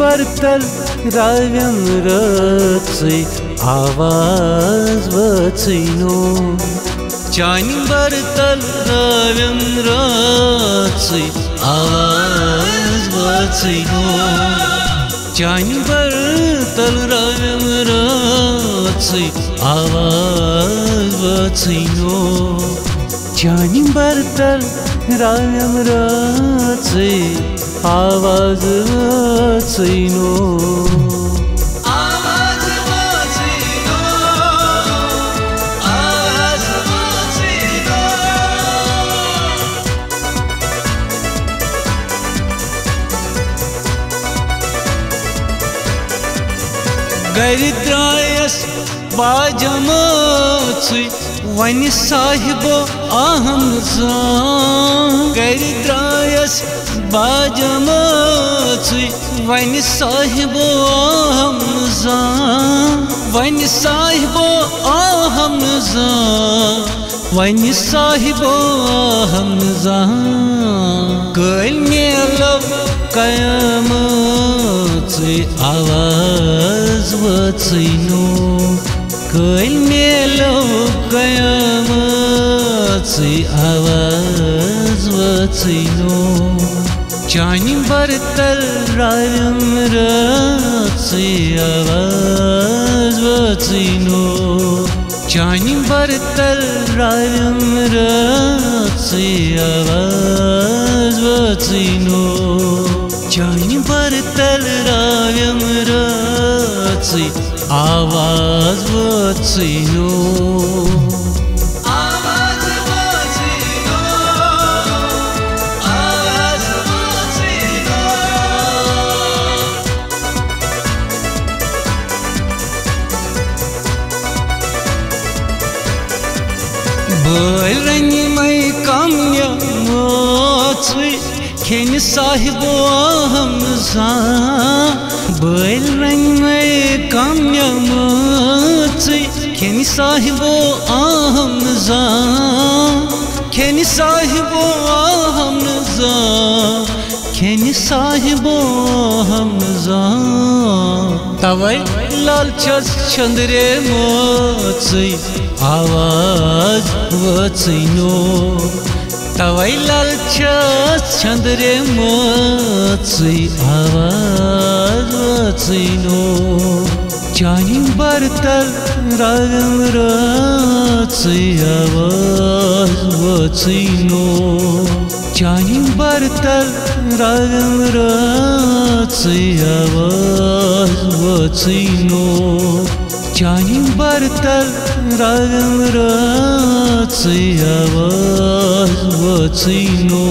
बरतल राव्यम रत्सै आवाज वचैनो चानी बरतल राव्यम रत्सै आवाज वचैनो चानी बरतल राव्यम रत्सै आवाज वचैनो चानी बरतल राव्यम रत्सै आवाज वचैनो गरिद्रायस बाजमोचुय वनि साहिबो अहम जान गरिद्रायस बाजमोचुय वनि साहिबो अहम जान वनि साहिबो अहम जान वनि साहिबो अहम जान कल मेलो कयामोचुय आवाज वचैनो कल मेलो कयामोचुय आवाज वचैनो चानी बरतल राव्यम रत्सै आवाज वचैनो चानी बरतल राव्यम रत्सै आवाज वचैनो चानी बरतल राव्यम रत्सै आवाज वचैनो बोल रंगी मई काम्या मोचुय खेनि साहिबो अहम जान बोल रंगी मई काम्या मोचुय खेनि साहिबो अहम जान खेनि साहिबो अहम जान खेनि साहिबो अहम जान तवै लाल चंद्रे मोचुय आवाज वचैनो तवै लाल चंद्रे मोचुय आवाज वचैनो चानी बरतल राव्यम रत्सै आवाज वचैनो चानी बरतल राव्यम रत्सै आवाज वचैनो चानी बरतल राव्यम रत्सै आवाज वचैनो।